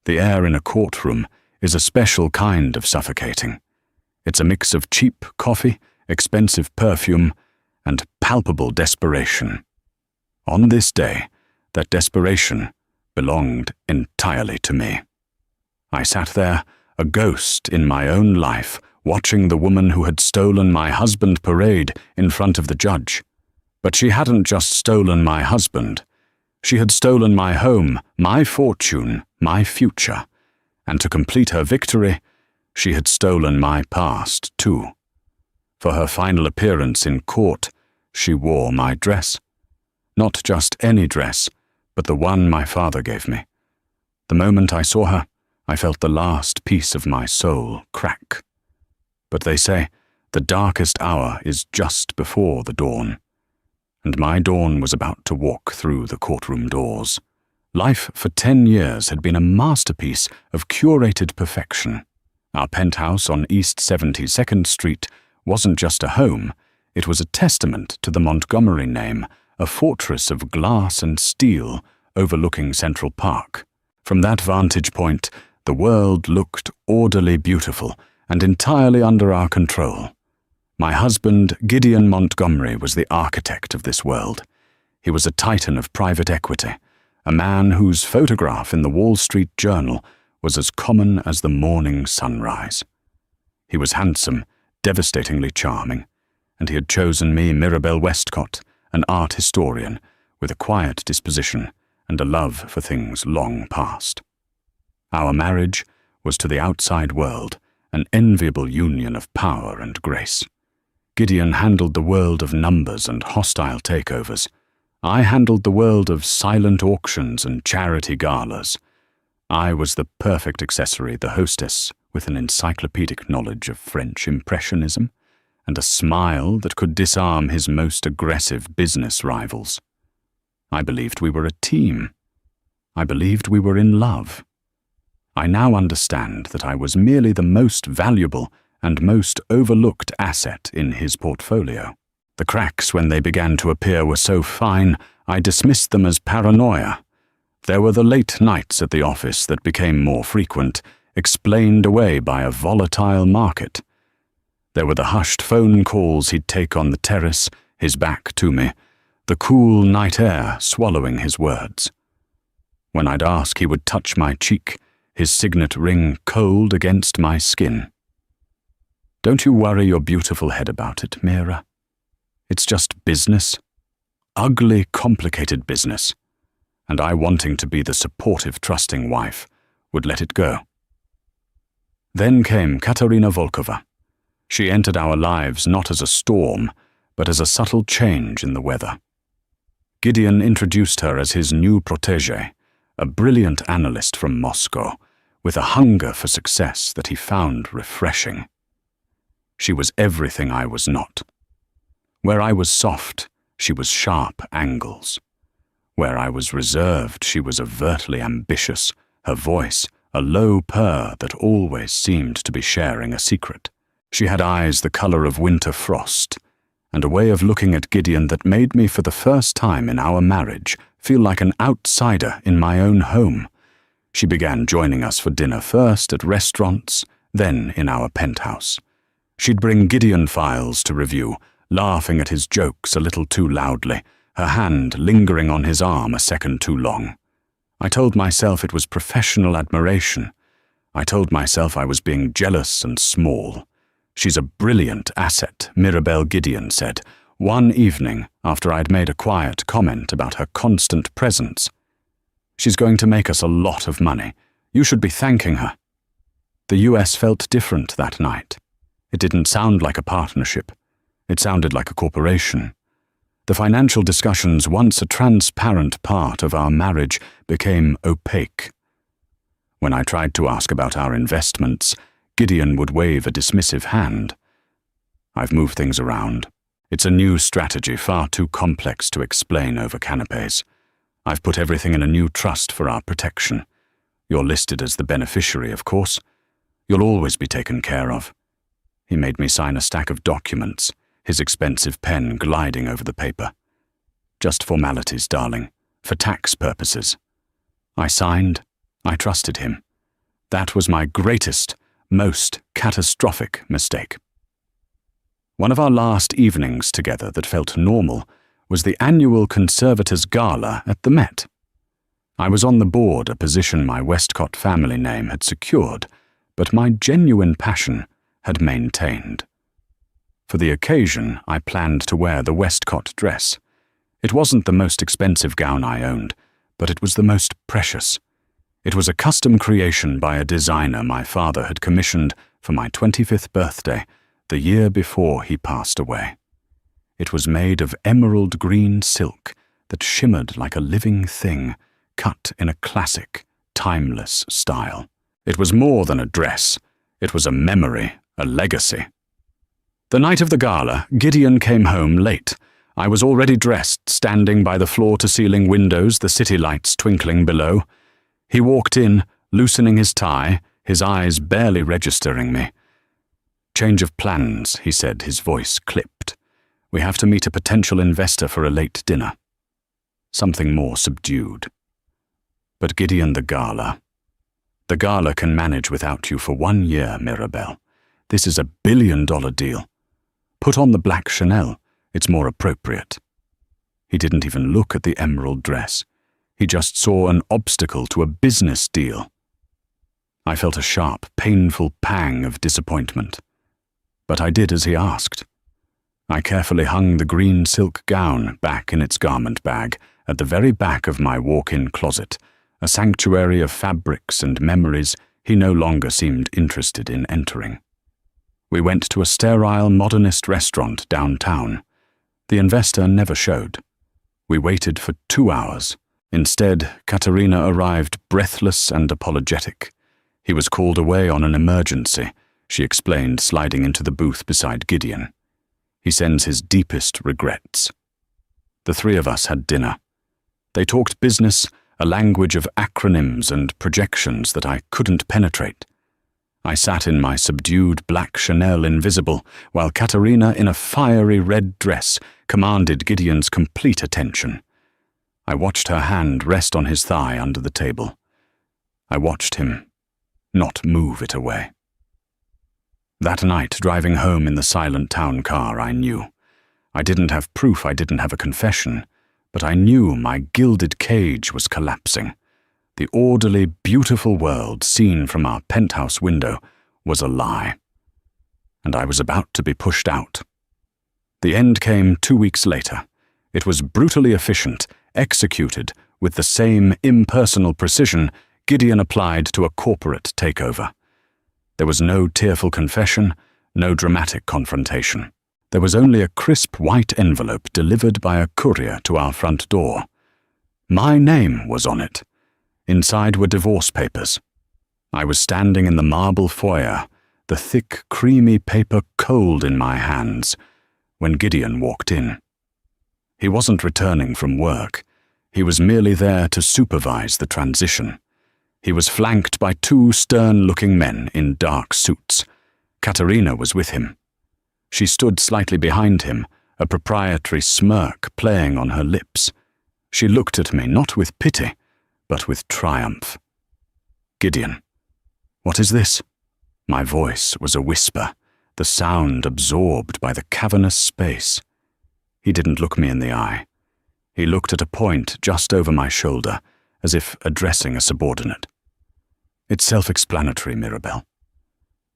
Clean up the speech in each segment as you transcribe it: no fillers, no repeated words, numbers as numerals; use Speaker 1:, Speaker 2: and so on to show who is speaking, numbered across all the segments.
Speaker 1: The air in a courtroom is a special kind of suffocating. It's a mix of cheap coffee, expensive perfume, and palpable desperation. On this day, that desperation belonged entirely to me. I sat there, a ghost in my own life, watching the woman who had stolen my husband parade in front of the judge. But she hadn't just stolen my husband. She had stolen my home, my fortune, my future. And to complete her victory, she had stolen my past, too. For her final appearance in court, she wore my dress. Not just any dress, but the one my father gave me. The moment I saw her, I felt the last piece of my soul crack. But they say the darkest hour is just before the dawn. And my dawn was about to walk through the courtroom doors. Life for 10 years had been a masterpiece of curated perfection. Our penthouse on East 72nd Street wasn't just a home, it was a testament to the Montgomery name, a fortress of glass and steel overlooking Central Park. From that vantage point, the world looked orderly beautiful and entirely under our control. My husband, Gideon Montgomery, was the architect of this world. He was a titan of private equity, a man whose photograph in the Wall Street Journal was as common as the morning sunrise. He was handsome, devastatingly charming, and he had chosen me, Mirabelle Westcott, an art historian with a quiet disposition and a love for things long past. Our marriage was to the outside world an enviable union of power and grace. Gideon handled the world of numbers and hostile takeovers. I handled the world of silent auctions and charity galas. I was the perfect accessory, the hostess with an encyclopedic knowledge of French Impressionism and a smile that could disarm his most aggressive business rivals. I believed we were a team. I believed we were in love. I now understand that I was merely the most valuable and most overlooked asset in his portfolio. The cracks when they began to appear were so fine, I dismissed them as paranoia. There were the late nights at the office that became more frequent, explained away by a volatile market. There were the hushed phone calls he'd take on the terrace, his back to me, the cool night air swallowing his words. When I'd ask, he would touch my cheek, his signet ring cold against my skin. Don't you worry your beautiful head about it, Mira. It's just business. Ugly, complicated business. And I, wanting to be the supportive, trusting wife, would let it go. Then came Katerina Volkova. She entered our lives not as a storm, but as a subtle change in the weather. Gideon introduced her as his new protégé, a brilliant analyst from Moscow, with a hunger for success that he found refreshing. She was everything I was not. Where I was soft, she was sharp angles. Where I was reserved, she was overtly ambitious, her voice a low purr that always seemed to be sharing a secret. She had eyes the color of winter frost, and a way of looking at Gideon that made me for the first time in our marriage feel like an outsider in my own home. She began joining us for dinner first at restaurants, then in our penthouse. She'd bring Gideon files to review, laughing at his jokes a little too loudly, her hand lingering on his arm a second too long. I told myself it was professional admiration. I told myself I was being jealous and small. She's a brilliant asset, Mirabelle Gideon said, one evening after I'd made a quiet comment about her constant presence. She's going to make us a lot of money. You should be thanking her. The US felt different that night. It didn't sound like a partnership. It sounded like a corporation. The financial discussions, once a transparent part of our marriage, became opaque. When I tried to ask about our investments, Gideon would wave a dismissive hand. I've moved things around. It's a new strategy, far too complex to explain over canapes. I've put everything in a new trust for our protection. You're listed as the beneficiary, of course. You'll always be taken care of. He made me sign a stack of documents, his expensive pen gliding over the paper. Just formalities, darling, for tax purposes. I signed. I trusted him. That was my greatest, most catastrophic mistake. One of our last evenings together that felt normal was the annual Conservators' Gala at the Met. I was on the board, a position my Westcott family name had secured, but my genuine passion had maintained. For the occasion, I planned to wear the Westcott dress. It wasn't the most expensive gown I owned, but it was the most precious. It was a custom creation by a designer my father had commissioned for my 25th birthday, the year before he passed away. It was made of emerald green silk that shimmered like a living thing, cut in a classic, timeless style. It was more than a dress. It was a memory, a legacy. The night of the gala, Gideon came home late. I was already dressed, standing by the floor-to-ceiling windows, the city lights twinkling below. He walked in, loosening his tie, his eyes barely registering me. "Change of plans," he said, his voice clipped. "We have to meet a potential investor for a late dinner." Something more subdued. But Gideon, the gala. The gala can manage without you for 1 year, Mirabelle. This is a billion-dollar deal. Put on the black Chanel. It's more appropriate. He didn't even look at the emerald dress. He just saw an obstacle to a business deal. I felt a sharp, painful pang of disappointment. But I did as he asked. I carefully hung the green silk gown back in its garment bag at the very back of my walk-in closet, a sanctuary of fabrics and memories he no longer seemed interested in entering. We went to a sterile modernist restaurant downtown. The investor never showed. We waited for 2 hours. Instead, Katerina arrived breathless and apologetic. He was called away on an emergency, she explained, sliding into the booth beside Gideon. He sends his deepest regrets. The three of us had dinner. They talked business, a language of acronyms and projections that I couldn't penetrate. I sat in my subdued black Chanel invisible, while Katerina, in a fiery red dress, commanded Gideon's complete attention. I watched her hand rest on his thigh under the table. I watched him not move it away. That night, driving home in the silent town car, I knew. I didn't have proof, I didn't have a confession, but I knew my gilded cage was collapsing. The orderly, beautiful world seen from our penthouse window was a lie. And I was about to be pushed out. The end came 2 weeks later. It was brutally efficient, executed with the same impersonal precision Gideon applied to a corporate takeover. There was no tearful confession, no dramatic confrontation. There was only a crisp white envelope delivered by a courier to our front door. My name was on it. Inside were divorce papers. I was standing in the marble foyer, the thick, creamy paper cold in my hands, when Gideon walked in. He wasn't returning from work. He was merely there to supervise the transition. He was flanked by 2 stern-looking men in dark suits. Katerina was with him. She stood slightly behind him, a proprietary smirk playing on her lips. She looked at me not with pity, but with triumph. "Gideon, what is this?" My voice was a whisper, the sound absorbed by the cavernous space. He didn't look me in the eye. He looked at a point just over my shoulder, as if addressing a subordinate. "It's self-explanatory, Mirabelle.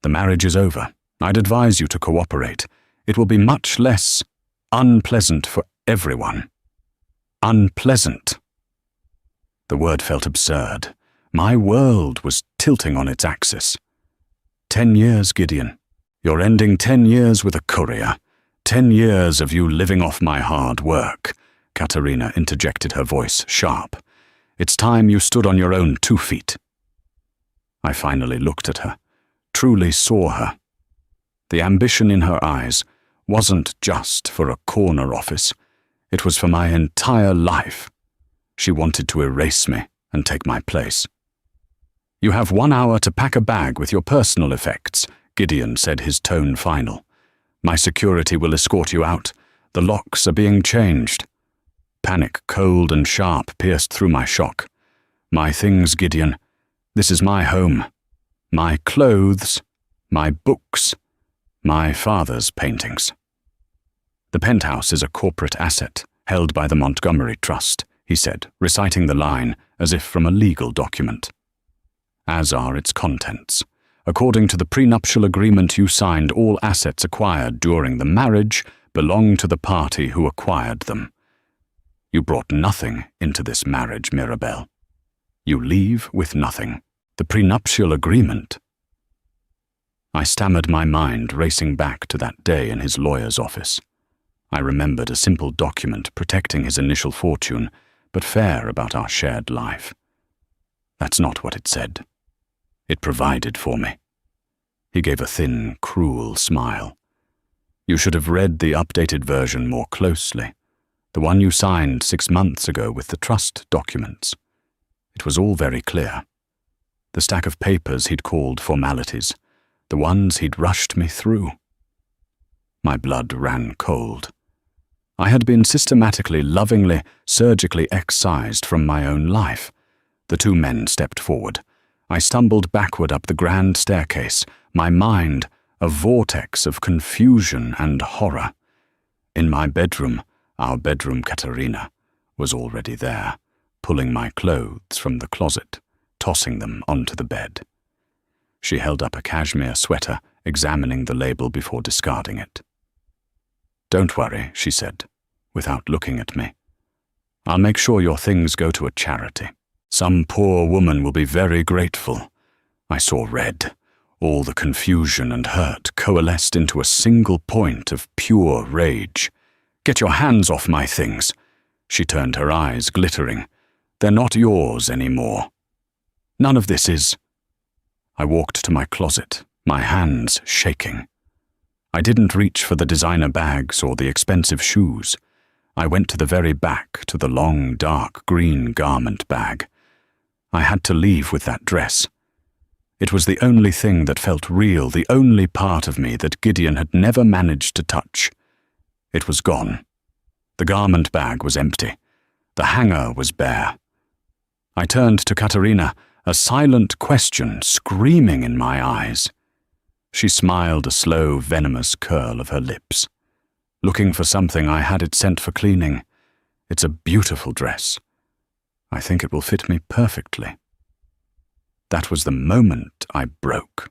Speaker 1: The marriage is over. I'd advise you to cooperate. It will be much less unpleasant for everyone." Unpleasant. The word felt absurd. My world was tilting on its axis. 10 years, Gideon. You're ending 10 years with a courier. 10 years of you living off my hard work. Katerina interjected, her voice sharp. "It's time you stood on your own 2 feet. I finally looked at her, truly saw her. The ambition in her eyes wasn't just for a corner office. It was for my entire life. She wanted to erase me and take my place. "You have 1 hour to pack a bag with your personal effects," Gideon said, his tone final. "My security will escort you out. The locks are being changed." Panic, cold and sharp, pierced through my shock. "My things, Gideon. This is my home. my clothes, my books, my father's paintings. The penthouse is a corporate asset held by the Montgomery Trust, he said, reciting the line as if from a legal document. As are its contents. According to the prenuptial agreement you signed, all assets acquired during the marriage belong to the party who acquired them. You brought nothing into this marriage, Mirabelle. You leave with nothing. The prenuptial agreement. I stammered, my mind racing back to that day in his lawyer's office. I remembered a simple document protecting his initial fortune, but fair about our shared life. That's not what it said. It provided for me. He gave a thin, cruel smile. You should have read the updated version more closely, the one you signed 6 months ago with the trust documents. It was all very clear. The stack of papers he'd called formalities, the ones he'd rushed me through. My blood ran cold. I had been systematically, lovingly, surgically excised from my own life. The two men stepped forward. I stumbled backward up the grand staircase, my mind a vortex of confusion and horror. In my bedroom, our bedroom Katerina was already there, pulling my clothes from the closet, tossing them onto the bed. She held up a cashmere sweater, examining the label before discarding it. "Don't worry," she said, without looking at me. "I'll make sure your things go to a charity. Some poor woman will be very grateful." I saw red. All the confusion and hurt coalesced into a single point of pure rage. "Get your hands off my things." She turned her eyes glittering. "They're not yours anymore." "None of this is." I walked to my closet, my hands shaking. I didn't reach for the designer bags or the expensive shoes. I went to the very back, to the long, dark green garment bag. I had to leave with that dress. It was the only thing that felt real, the only part of me that Gideon had never managed to touch. It was gone. The garment bag was empty. The hanger was bare. I turned to Katerina, a silent question screaming in my eyes. She smiled a slow, venomous curl of her lips. "Looking for something, I had it sent for cleaning. It's a beautiful dress. I think it will fit me perfectly." That was the moment I broke.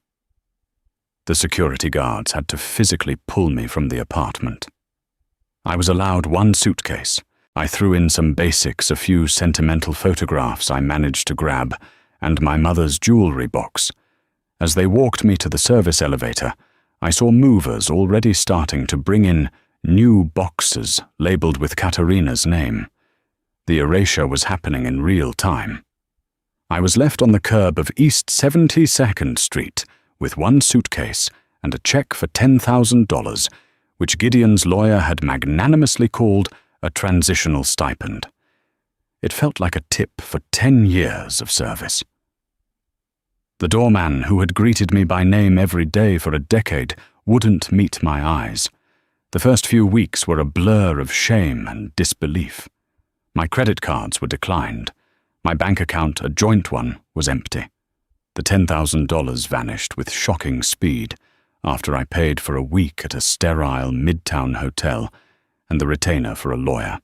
Speaker 1: The security guards had to physically pull me from the apartment. I was allowed one suitcase. I threw in some basics, a few sentimental photographs I managed to grab, and my mother's jewelry box. As they walked me to the service elevator, I saw movers already starting to bring in new boxes labeled with Katerina's name. The erasure was happening in real time. I was left on the curb of East 72nd Street with one suitcase and a check for $10,000, which Gideon's lawyer had magnanimously called a transitional stipend. It felt like a tip for 10 years of service. The doorman, who had greeted me by name every day for a decade, wouldn't meet my eyes. The first few weeks were a blur of shame and disbelief. My credit cards were declined. My bank account, a joint one, was empty. The $10,000 vanished with shocking speed after I paid for a week at a sterile midtown hotel and the retainer for a lawyer.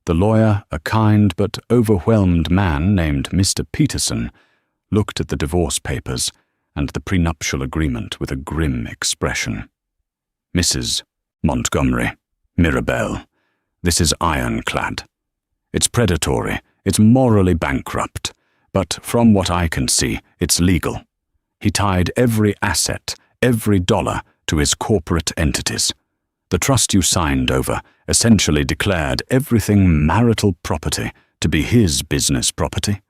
Speaker 1: The lawyer, a kind but overwhelmed man named Mr. Peterson, looked at the divorce papers and the prenuptial agreement with a grim expression. "Mrs. Montgomery, Mirabelle, this is ironclad. It's predatory, it's morally bankrupt, but from what I can see, it's legal. He tied every asset, every dollar, to his corporate entities. The trust you signed over essentially declared everything marital property to be his business property.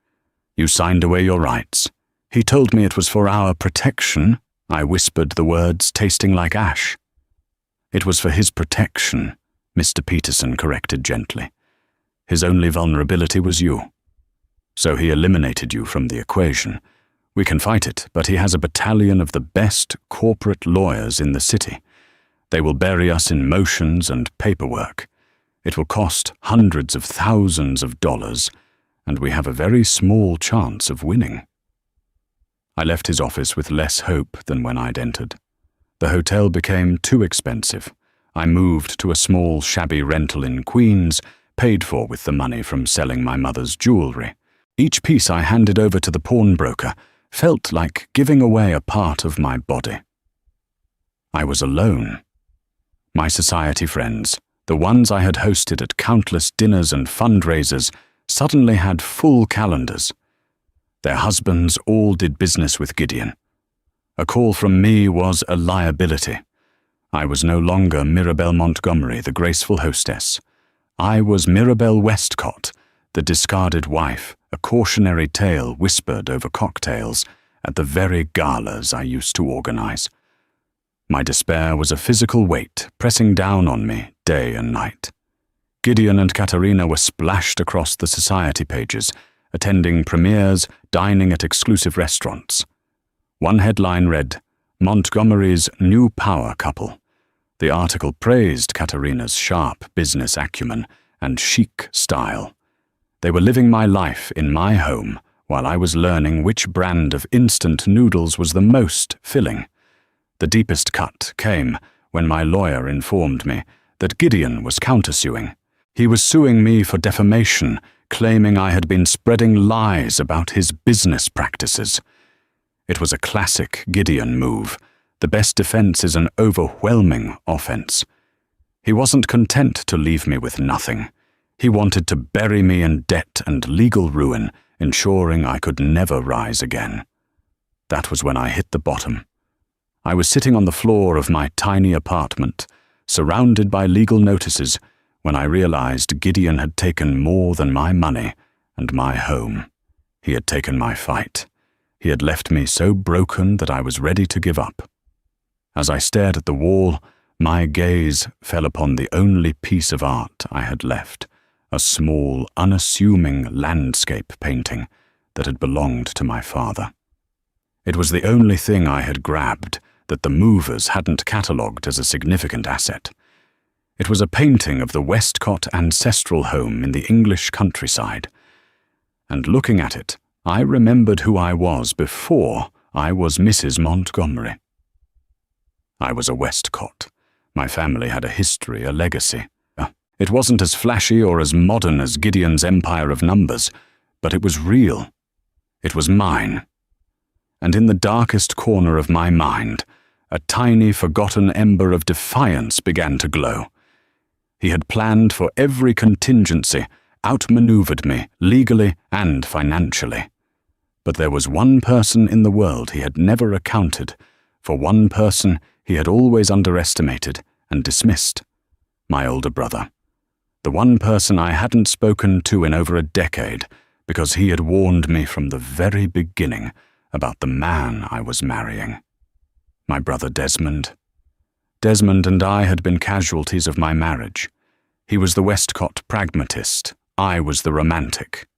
Speaker 1: You signed away your rights. He told me it was for our protection." I whispered the words, tasting like ash. "It was for his protection," Mr. Peterson corrected gently. "His only vulnerability was you. So he eliminated you from the equation. We can fight it, but he has a battalion of the best corporate lawyers in the city. They will bury us in motions and paperwork. It will cost hundreds of thousands of dollars, and we have a very small chance of winning." I left his office with less hope than when I'd entered. The hotel became too expensive. I moved to a small, shabby rental in Queens, paid for with the money from selling my mother's jewelry. Each piece I handed over to the pawnbroker felt like giving away a part of my body. I was alone. My society friends, the ones I had hosted at countless dinners and fundraisers, suddenly had full calendars. Their husbands all did business with Gideon. A call from me was a liability. I was no longer Mirabelle Montgomery, the graceful hostess. I was Mirabelle Westcott, the discarded wife, a cautionary tale whispered over cocktails at the very galas I used to organize. My despair was a physical weight pressing down on me day and night. Gideon and Katerina were splashed across the society pages, attending premieres, dining at exclusive restaurants. One headline read, "Montgomery's New Power Couple." The article praised Katerina's sharp business acumen and chic style. They were living my life in my home while I was learning which brand of instant noodles was the most filling. The deepest cut came when my lawyer informed me that Gideon was countersuing. He was suing me for defamation, claiming I had been spreading lies about his business practices. It was a classic Gideon move. The best defense is an overwhelming offense. He wasn't content to leave me with nothing. He wanted to bury me in debt and legal ruin, ensuring I could never rise again. That was when I hit the bottom. I was sitting on the floor of my tiny apartment, surrounded by legal notices, when I realized Gideon had taken more than my money and my home. He had taken my fight. He had left me so broken that I was ready to give up. As I stared at the wall, my gaze fell upon the only piece of art I had left, a small, unassuming landscape painting that had belonged to my father. It was the only thing I had grabbed that the movers hadn't catalogued as a significant asset. It was a painting of the Westcott ancestral home in the English countryside. And looking at it, I remembered who I was before I was Mrs. Montgomery. I was a Westcott. My family had a history, a legacy. It wasn't as flashy or as modern as Gideon's empire of numbers, but it was real. It was mine. And in the darkest corner of my mind, a tiny, forgotten ember of defiance began to glow. He had planned for every contingency, outmaneuvered me, legally and financially. But there was one person in the world he had never accounted for, one person he had always underestimated and dismissed: my older brother. The one person I hadn't spoken to in over a decade, because he had warned me from the very beginning about the man I was marrying. My brother Desmond. Desmond and I had been casualties of my marriage. He was the Westcott pragmatist, I was the romantic.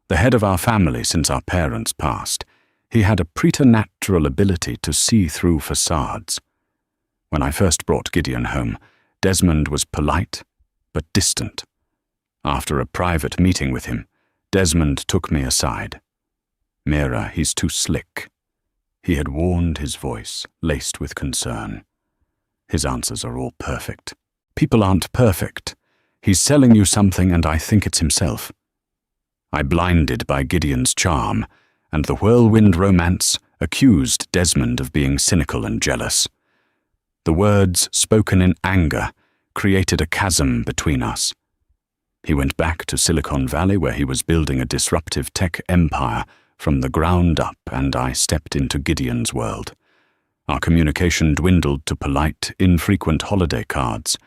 Speaker 1: The head of our family since our parents passed, he had a preternatural ability to see through facades. When I first brought Gideon home, Desmond was polite but distant. After a private meeting with him, Desmond took me aside. "Mira, he's too slick." He had warned, his voice laced with concern. "His answers are all perfect. People aren't perfect. He's selling you something and I think it's himself." I, blinded by Gideon's charm and the whirlwind romance, accused Desmond of being cynical and jealous. The words, spoken in anger, created a chasm between us. He went back to Silicon Valley, where he was building a disruptive tech empire from the ground up, and I stepped into Gideon's world. Our communication dwindled to polite, infrequent holiday cards.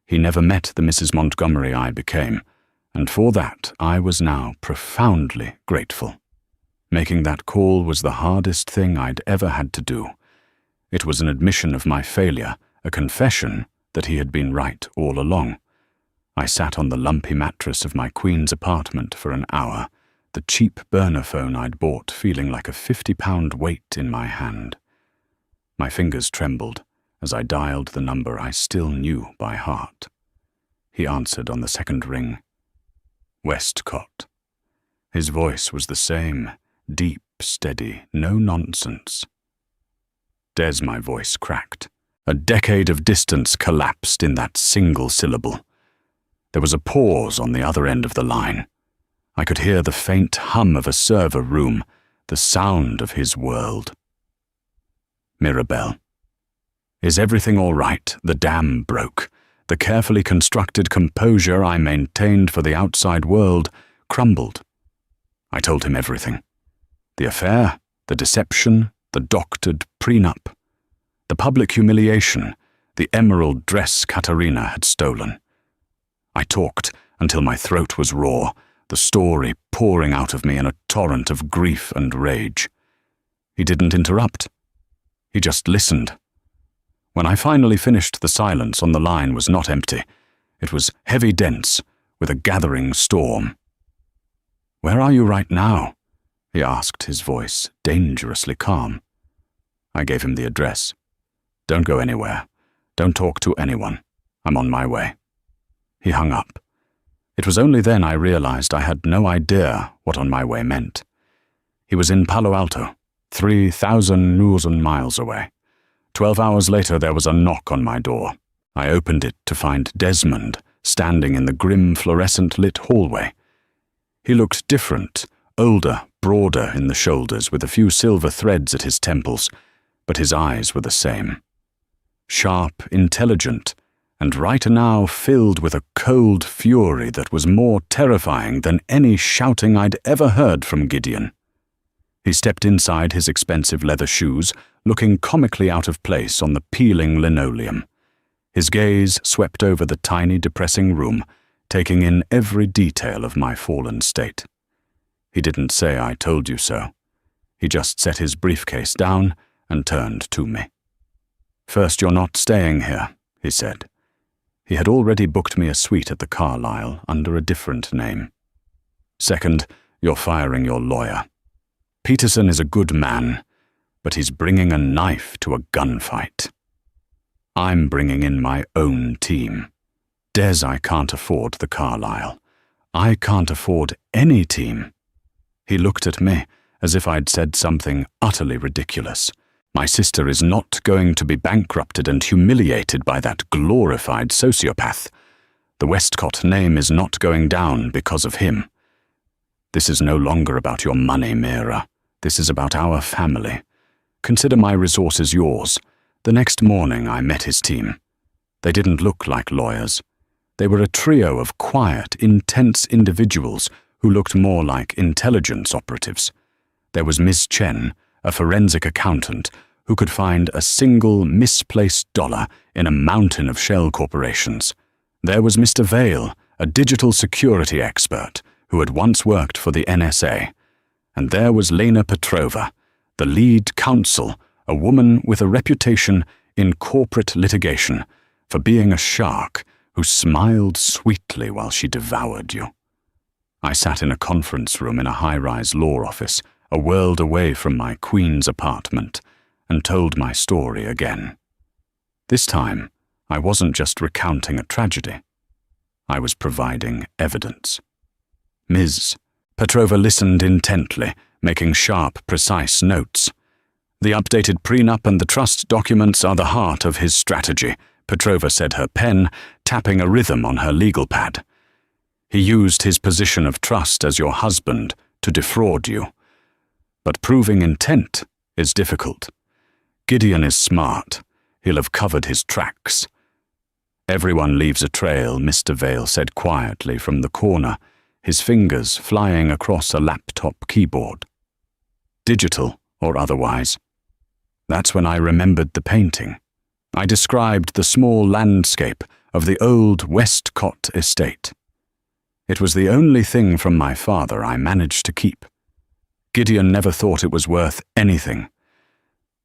Speaker 1: He never met the Mrs. Montgomery I became, and for that I was now profoundly grateful. Making that call was the hardest thing I'd ever had to do. It was an admission of my failure, a confession that he had been right all along. I sat on the lumpy mattress of my Queen's apartment for an hour, the cheap burner phone I'd bought feeling like a 50-pound weight in my hand. My fingers trembled as I dialed the number I still knew by heart. He answered on the second ring. Westcott. His voice was the same, deep steady, no nonsense. Des, my voice cracked. A decade of distance collapsed in that single syllable. There was a pause on the other end of the line. I could hear the faint hum of a server room, the sound of his world. Mirabelle. Is everything all right? The dam broke. The carefully constructed composure I maintained for the outside world crumbled. I told him everything. The affair, the deception, the doctored prenup, the public humiliation, the emerald dress Katerina had stolen. I talked until my throat was raw, the story pouring out of me in a torrent of grief and rage. He didn't interrupt. He just listened. When I finally finished, the silence on the line was not empty. It was heavy dense, with a gathering storm. "Where are you right now?" he asked, his voice dangerously calm. I gave him the address. "Don't go anywhere. Don't talk to anyone. I'm on my way." He hung up. It was only then I realized I had no idea what on my way meant. He was in Palo Alto, 3,000 miles away. 12 hours later, there was a knock on my door. I opened it to find Desmond standing in the grim fluorescent-lit hallway. He looked different, older, broader in the shoulders, with a few silver threads at his temples, but his eyes were the same. Sharp, intelligent, and right now filled with a cold fury that was more terrifying than any shouting I'd ever heard from Gideon. He stepped inside his expensive leather shoes, looking comically out of place on the peeling linoleum. His gaze swept over the tiny, depressing room, taking in every detail of my fallen state. He didn't say "I told you so." He just set his briefcase down and turned to me. "First, you're not staying here," he said. He had already booked me a suite at the Carlyle under a different name. "Second, you're firing your lawyer. Peterson is a good man, but he's bringing a knife to a gunfight. I'm bringing in my own team. Des, I can't afford the Carlyle. I can't afford any team." He looked at me as if I'd said something utterly ridiculous. My sister is not going to be bankrupted and humiliated by that glorified sociopath. The Westcott name is not going down because of him. This is no longer about your money, Mira. This is about our family. Consider my resources yours. The next morning I met his team. They didn't look like lawyers. They were a trio of quiet, intense individuals who looked more like intelligence operatives. There was Ms. Chen, a forensic accountant who could find a single misplaced dollar in a mountain of shell corporations. There was Mr. Vale, a digital security expert who had once worked for the NSA. And there was Lena Petrova, the lead counsel, a woman with a reputation in corporate litigation for being a shark who smiled sweetly while she devoured you. I sat in a conference room in a high-rise law office, a world away from my Queen's apartment, and told my story again. This time, I wasn't just recounting a tragedy. I was providing evidence. Ms. Petrova listened intently, making sharp, precise notes. "The updated prenup and the trust documents are the heart of his strategy," Petrova said, her pen tapping a rhythm on her legal pad. "He used his position of trust as your husband to defraud you. But proving intent is difficult. Gideon is smart. He'll have covered his tracks." "Everyone leaves a trail," Mr. Vale said quietly from the corner, his fingers flying across a laptop keyboard. "Digital or otherwise." That's when I remembered the painting. I described the small landscape of the old Westcott estate. It was the only thing from my father I managed to keep. Gideon never thought it was worth anything.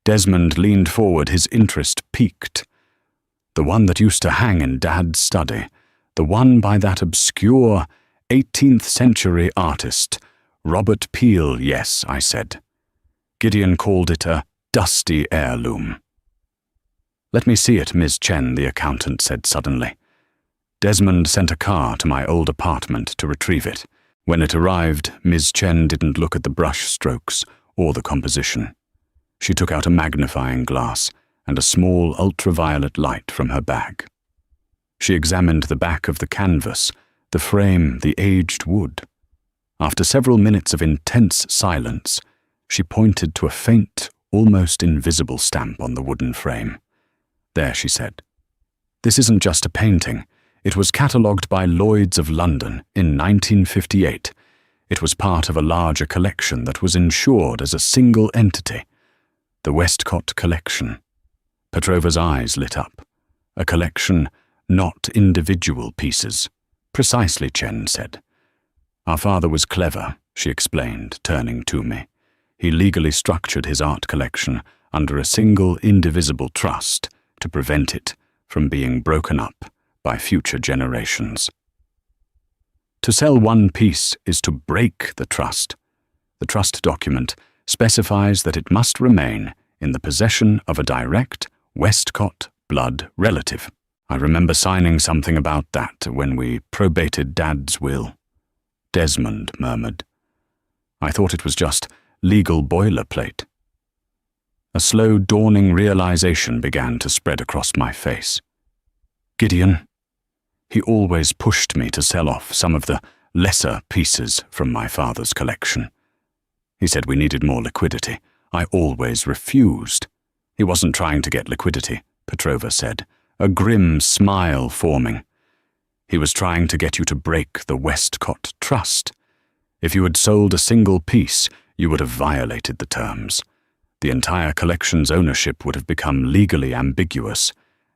Speaker 1: Desmond leaned forward, his interest piqued. "The one that used to hang in Dad's study, the one by that obscure 18th century artist, Robert Peel, yes," I said. Gideon called it a dusty heirloom. "Let me see it, Ms. Chen," the accountant said suddenly. Desmond sent a car to my old apartment to retrieve it. When it arrived, Ms. Chen didn't look at the brush strokes or the composition. She took out a magnifying glass and a small ultraviolet light from her bag. She examined the back of the canvas, the frame, the aged wood. After several minutes of intense silence, she pointed to a faint, almost invisible stamp on the wooden frame. "There," she said. "This isn't just a painting. It was catalogued by Lloyd's of London in 1958. It was part of a larger collection that was insured as a single entity. The Westcott Collection." Petrova's eyes lit up. "A collection, not individual pieces." "Precisely," Chen said. "Our father was clever," she explained, turning to me. "He legally structured his art collection under a single indivisible trust to prevent it from being broken up by future generations. To sell one piece is to break the trust. The trust document specifies that it must remain in the possession of a direct Westcott blood relative. I remember signing something about that when we probated Dad's will." Desmond murmured. "I thought it was just legal boilerplate." A slow dawning realization began to spread across my face. Gideon. He always pushed me to sell off some of the lesser pieces from my father's collection. He said we needed more liquidity. I always refused. "He wasn't trying to get liquidity," Petrova said, a grim smile forming. "He was trying to get you to break the Westcott Trust. If you had sold a single piece, you would have violated the terms. The entire collection's ownership would have become legally ambiguous,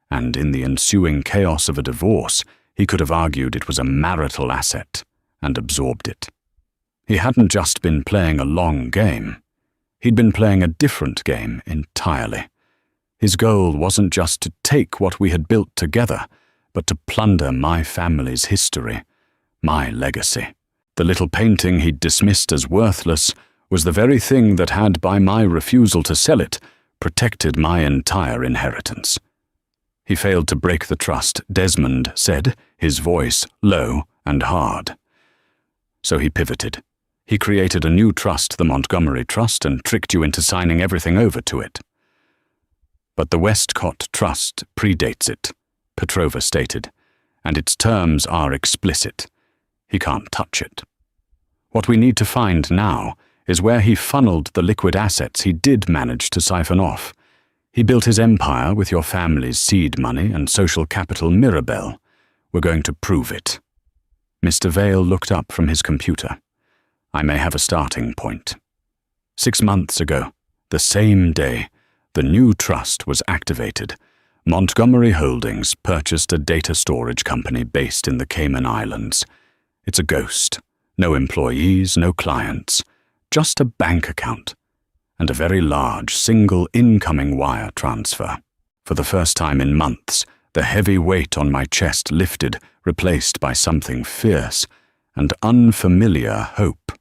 Speaker 1: and in the ensuing chaos of a divorce, he could have argued it was a marital asset and absorbed it. He hadn't just been playing a long game. He'd been playing a different game entirely. His goal wasn't just to take what we had built together, but to plunder my family's history, my legacy. The little painting he'd dismissed as worthless was the very thing that had, by my refusal to sell it, protected my entire inheritance. He failed to break the trust, Desmond said, his voice low and hard. So he pivoted. He created a new trust, the Montgomery Trust, and tricked you into signing everything over to it. But the Westcott Trust predates it, Petrova stated, and its terms are explicit. He can't touch it. What we need to find now is where he funneled the liquid assets he did manage to siphon off. He built his empire with your family's seed money and social capital Mirabelle. We're going to prove it. Mr. Vale looked up from his computer. I may have a starting point. 6 months ago, the same day, the new trust was activated. Montgomery Holdings purchased a data storage company based in the Cayman Islands. It's a ghost. No employees, no clients. Just a bank account. And a very large single incoming wire transfer. For the first time in months, the heavy weight on my chest lifted, replaced by something fierce and unfamiliar hope.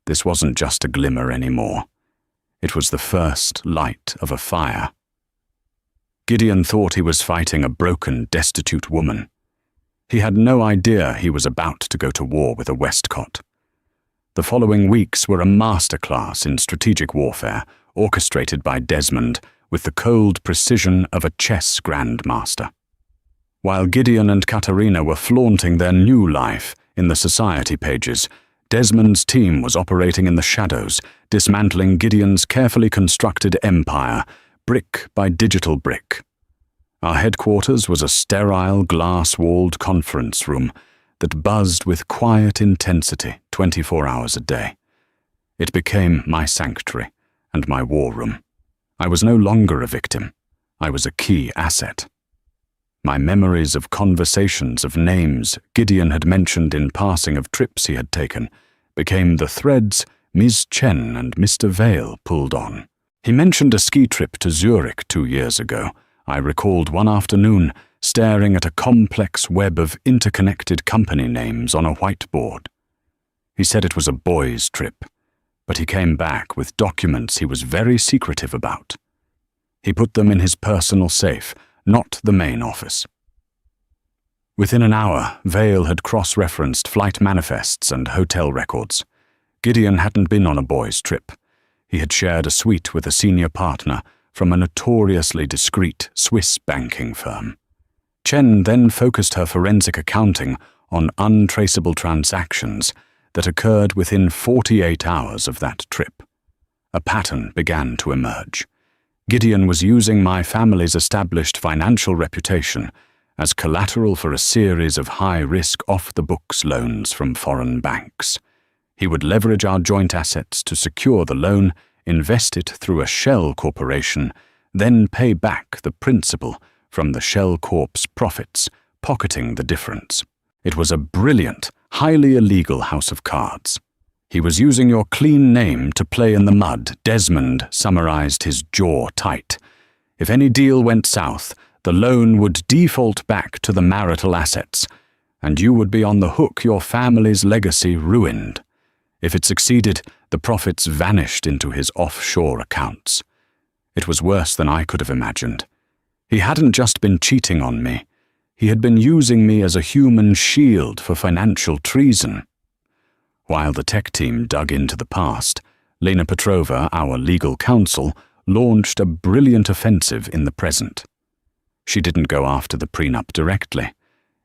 Speaker 1: This wasn't just a glimmer anymore. It was the first light of a fire. Gideon thought he was fighting a broken, destitute woman. He had no idea he was about to go to war with a Westcott. The following weeks were a masterclass in strategic warfare, orchestrated by Desmond with the cold precision of a chess grandmaster. While Gideon and Katerina were flaunting their new life in the society pages, Desmond's team was operating in the shadows, dismantling Gideon's carefully constructed empire, brick by digital brick. Our headquarters was a sterile, glass-walled conference room that buzzed with quiet intensity 24 hours a day. It became my sanctuary and my war room. I was no longer a victim. I was a key asset. My memories of conversations, of names Gideon had mentioned in passing, of trips he had taken, became the threads Ms. Chen and Mr. Vale pulled on. He mentioned a ski trip to Zurich 2 years ago. I recalled one afternoon staring at a complex web of interconnected company names on a whiteboard. He said it was a boys' trip, but he came back with documents he was very secretive about. He put them in his personal safe, not the main office. Within an hour, Vale had cross-referenced flight manifests and hotel records. Gideon hadn't been on a boys' trip. He had shared a suite with a senior partner from a notoriously discreet Swiss banking firm. Chen then focused her forensic accounting on untraceable transactions that occurred within 48 hours of that trip. A pattern began to emerge. Gideon was using my family's established financial reputation as collateral for a series of high-risk off-the-books loans from foreign banks. He would leverage our joint assets to secure the loan, invest it through a shell corporation, then pay back the principal from the shell corp's profits, pocketing the difference. It was a brilliant, highly illegal house of cards. He was using your clean name to play in the mud. Desmond summarized his jaw tight. If any deal went south, the loan would default back to the marital assets, and you would be on the hook, your family's legacy ruined. If it succeeded, the profits vanished into his offshore accounts. It was worse than I could have imagined. He hadn't just been cheating on me. He had been using me as a human shield for financial treason. While the tech team dug into the past, Lena Petrova, our legal counsel, launched a brilliant offensive in the present. She didn't go after the prenup directly.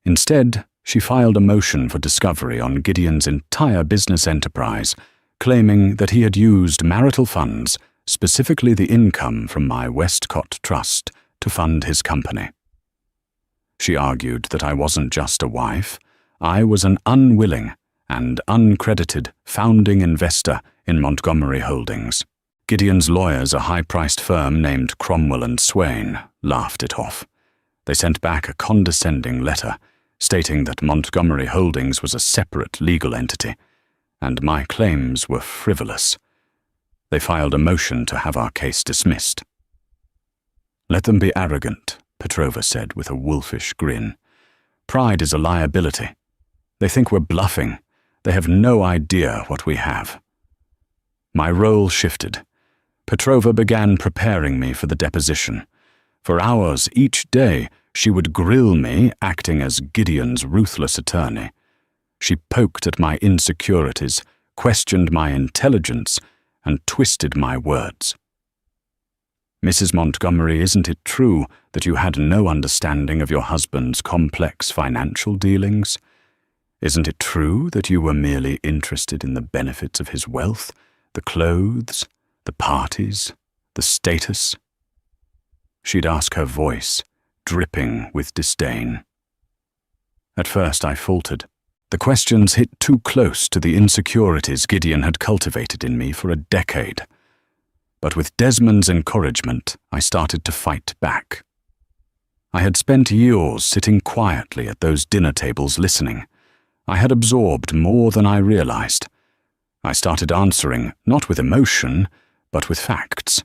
Speaker 1: Instead, she filed a motion for discovery on Gideon's entire business enterprise, claiming that he had used marital funds, specifically the income from my Westcott Trust, to fund his company. She argued that I wasn't just a wife, I was an unwilling and uncredited founding investor in Montgomery Holdings. Gideon's lawyers, a high-priced firm named Cromwell & Swain, laughed it off. They sent back a condescending letter stating that Montgomery Holdings was a separate legal entity, and my claims were frivolous. They filed a motion to have our case dismissed. "Let them be arrogant," Petrova said with a wolfish grin. "Pride is a liability. They think we're bluffing. They have no idea what we have." My role shifted. Petrova began preparing me for the deposition. For hours each day, she would grill me, acting as Gideon's ruthless attorney. She poked at my insecurities, questioned my intelligence, and twisted my words. "Mrs. Montgomery, isn't it true that you had no understanding of your husband's complex financial dealings? Isn't it true that you were merely interested in the benefits of his wealth, the clothes, the parties, the status?" She'd ask, her voice dripping with disdain. At first I faltered. The questions hit too close to the insecurities Gideon had cultivated in me for a decade. But with Desmond's encouragement, I started to fight back. I had spent years sitting quietly at those dinner tables listening. I had absorbed more than I realized. I started answering, not with emotion, but with facts.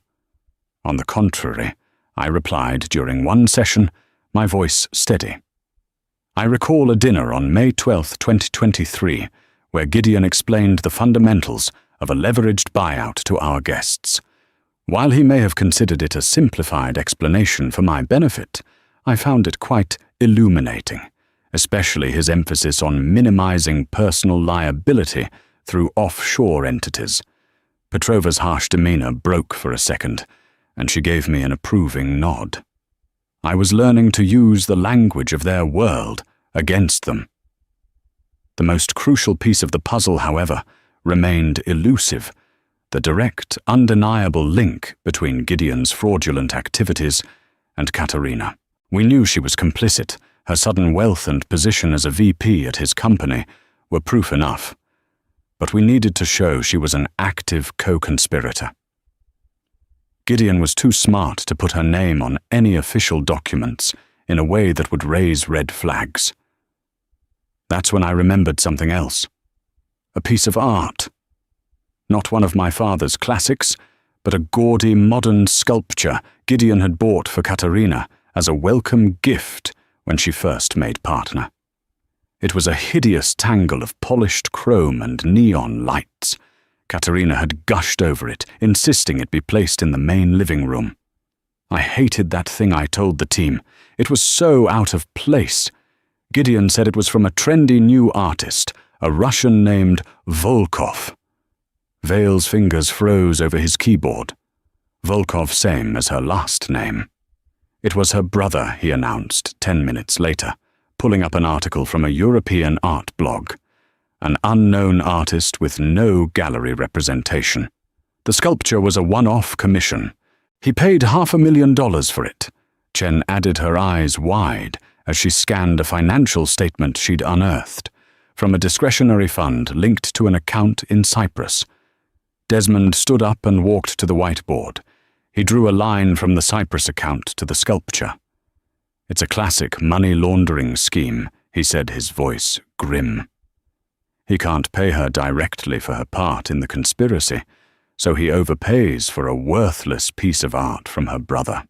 Speaker 1: On the contrary, I replied during one session, my voice steady. I recall a dinner on May 12, 2023, where Gideon explained the fundamentals of a leveraged buyout to our guests. While he may have considered it a simplified explanation for my benefit, I found it quite illuminating, especially his emphasis on minimizing personal liability through offshore entities. Petrova's harsh demeanor broke for a second, and she gave me an approving nod. I was learning to use the language of their world against them. The most crucial piece of the puzzle, however, remained elusive: the direct, undeniable link between Gideon's fraudulent activities and Katerina. We knew she was complicit. Her sudden wealth and position as a VP at his company were proof enough. But we needed to show she was an active co-conspirator. Gideon was too smart to put her name on any official documents in a way that would raise red flags. That's when I remembered something else. A piece of art. Not one of my father's classics, but a gaudy modern sculpture Gideon had bought for Katerina as a welcome gift when she first made partner. It was a hideous tangle of polished chrome and neon lights. Katerina had gushed over it, insisting it be placed in the main living room. I hated that thing, I told the team. It was so out of place. Gideon said it was from a trendy new artist, a Russian named Volkov. Vale's fingers froze over his keyboard. Volkov same as her last name. It was her brother, he announced 10 minutes later, pulling up an article from a European art blog. An unknown artist with no gallery representation. The sculpture was a one-off commission. He paid $500,000 for it. Chen added her eyes wide as she scanned a financial statement she'd unearthed from a discretionary fund linked to an account in Cyprus. Desmond stood up and walked to the whiteboard. He drew a line from the Cyprus account to the sculpture. "It's a classic money laundering scheme," he said, his voice grim. He can't pay her directly for her part in the conspiracy, so he overpays for a worthless piece of art from her brother.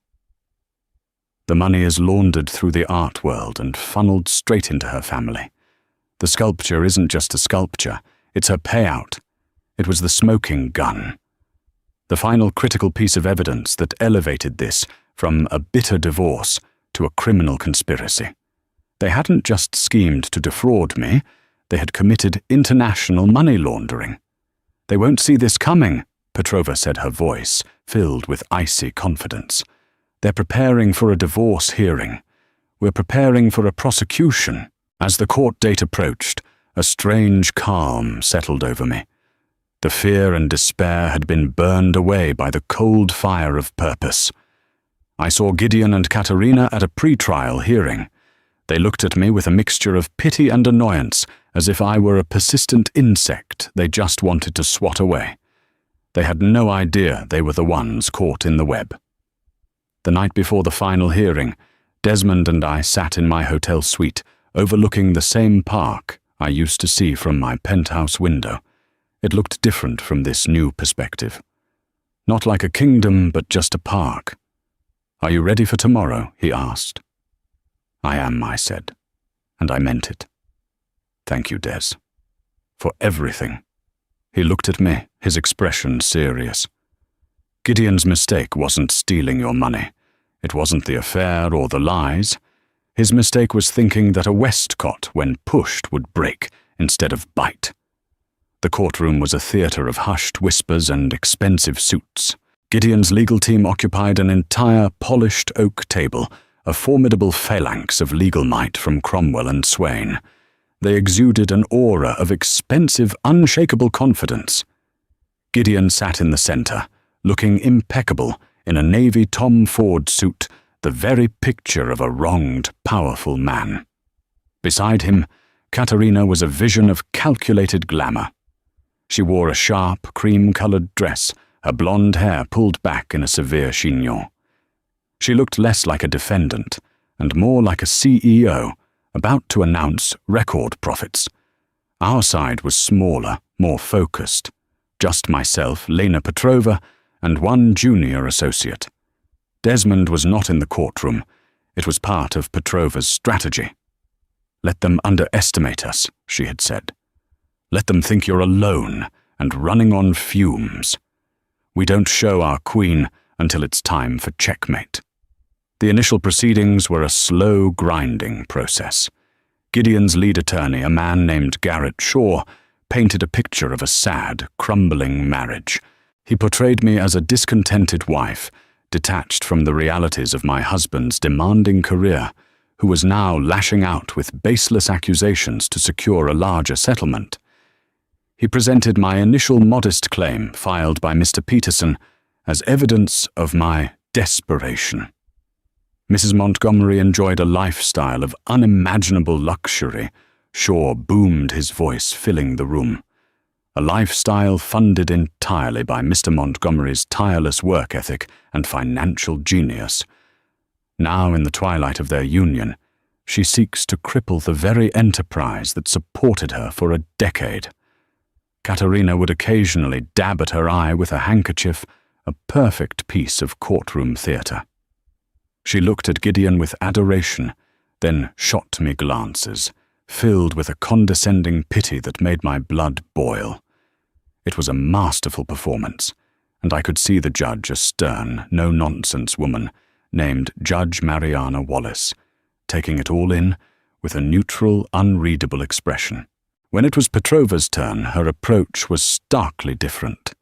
Speaker 1: The money is laundered through the art world and funneled straight into her family. The sculpture isn't just a sculpture, it's her payout. It was the smoking gun. The final critical piece of evidence that elevated this from a bitter divorce to a criminal conspiracy. They hadn't just schemed to defraud me, they had committed international money laundering. "They won't see this coming," Petrova said, her voice filled with icy confidence. "They're preparing for a divorce hearing. We're preparing for a prosecution." As the court date approached, a strange calm settled over me. The fear and despair had been burned away by the cold fire of purpose. I saw Gideon and Katerina at a pre-trial hearing. They looked at me with a mixture of pity and annoyance, as if I were a persistent insect they just wanted to swat away. They had no idea they were the ones caught in the web. The night before the final hearing, Desmond and I sat in my hotel suite, overlooking the same park I used to see from my penthouse window. It looked different from this new perspective. Not like a kingdom, but just a park. "Are you ready for tomorrow?" he asked. "I am," I said, and I meant it. "Thank you, Des. For everything." He looked at me, his expression serious. "Gideon's mistake wasn't stealing your money. It wasn't the affair or the lies. His mistake was thinking that a Westcott, when pushed, would break instead of bite." The courtroom was a theater of hushed whispers and expensive suits. Gideon's legal team occupied an entire polished oak table, a formidable phalanx of legal might from Cromwell and Swain. They exuded an aura of expensive, unshakable confidence. Gideon sat in the center, looking impeccable in a navy Tom Ford suit, the very picture of a wronged, powerful man. Beside him, Katerina was a vision of calculated glamour. She wore a sharp, cream-colored dress, her blonde hair pulled back in a severe chignon. She looked less like a defendant and more like a CEO, about to announce record profits. Our side was smaller, more focused. Just myself, Lena Petrova, and one junior associate. Desmond was not in the courtroom. It was part of Petrova's strategy. "Let them underestimate us," she had said. "Let them think you're alone and running on fumes. We don't show our queen until it's time for checkmate." The initial proceedings were a slow, grinding process. Gideon's lead attorney, a man named Garrett Shaw, painted a picture of a sad, crumbling marriage. He portrayed me as a discontented wife, detached from the realities of my husband's demanding career, who was now lashing out with baseless accusations to secure a larger settlement. He presented my initial modest claim, filed by Mr. Peterson, as evidence of my desperation. Mrs. Montgomery enjoyed a lifestyle of unimaginable luxury. Shaw boomed, his voice filling the room. A lifestyle funded entirely by Mr. Montgomery's tireless work ethic and financial genius. Now, in the twilight of their union, she seeks to cripple the very enterprise that supported her for a decade. Katerina would occasionally dab at her eye with a handkerchief, a perfect piece of courtroom theater. She looked at Gideon with adoration, then shot me glances, filled with a condescending pity that made my blood boil. It was a masterful performance, and I could see the judge, a stern, no-nonsense woman named Judge Mariana Wallace, taking it all in with a neutral, unreadable expression. When it was Petrova's turn, her approach was starkly different.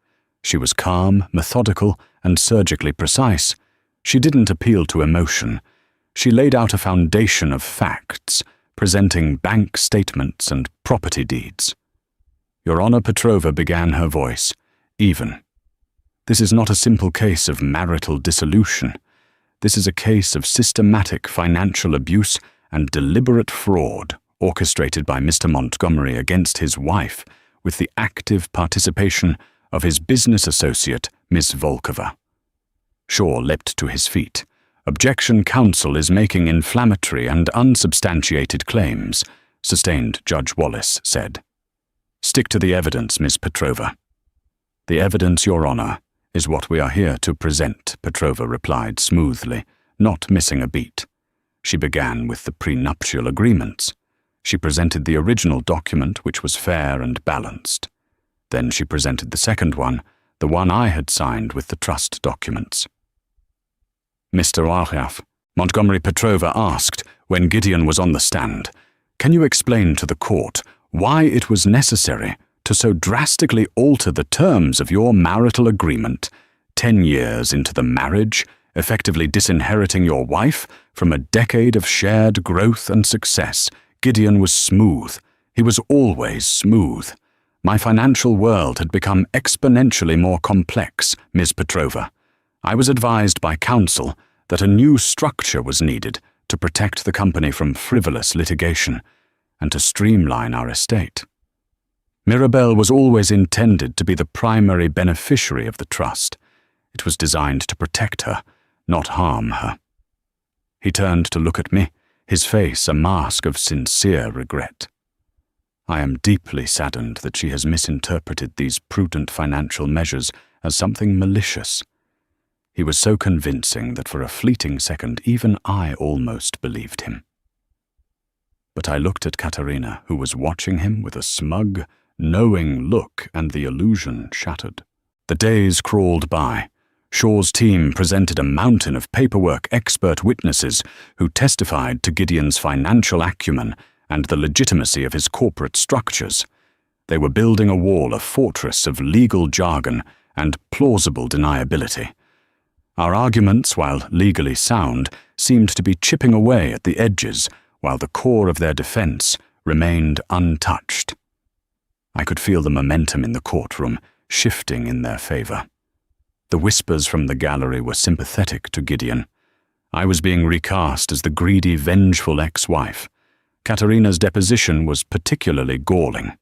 Speaker 1: She was calm, methodical, and surgically precise. She didn't appeal to emotion. She laid out a foundation of facts, presenting bank statements and property deeds. "Your Honor," Petrova began her voice, even. "This is not a simple case of marital dissolution. This is a case of systematic financial abuse and deliberate fraud orchestrated by Mr. Montgomery against his wife with the active participation of his business associate, Miss Volkova." Shaw leapt to his feet. "Objection, counsel is making inflammatory and unsubstantiated claims," sustained Judge Wallace said. "Stick to the evidence, Miss Petrova." "The evidence, Your Honor, is what we are here to present," Petrova replied smoothly, not missing a beat. She began with the prenuptial agreements. She presented the original document, which was fair and balanced. Then she presented the second one, the one I had signed with the trust documents. "Mr. Arjaf," Montgomery Petrova asked when Gideon was on the stand, "can you explain to the court why it was necessary to so drastically alter the terms of your marital agreement 10 years into the marriage, effectively disinheriting your wife from a decade of shared growth and success?" Gideon was smooth. He was always smooth. "My financial world had become exponentially more complex, Ms. Petrova. I was advised by counsel that a new structure was needed to protect the company from frivolous litigation and to streamline our estate. Mirabelle was always intended to be the primary beneficiary of the trust. It was designed to protect her, not harm her." He turned to look at me, his face a mask of sincere regret. "I am deeply saddened that she has misinterpreted these prudent financial measures as something malicious." He was so convincing that for a fleeting second even I almost believed him. But I looked at Katerina, who was watching him with a smug, knowing look, and the illusion shattered. The days crawled by. Shaw's team presented a mountain of paperwork expert witnesses who testified to Gideon's financial acumen and the legitimacy of his corporate structures. They were building a wall, a fortress of legal jargon and plausible deniability. Our arguments, while legally sound, seemed to be chipping away at the edges, while the core of their defense remained untouched. I could feel the momentum in the courtroom shifting in their favor. The whispers from the gallery were sympathetic to Gideon. I was being recast as the greedy, vengeful ex-wife. Katerina's deposition was particularly galling.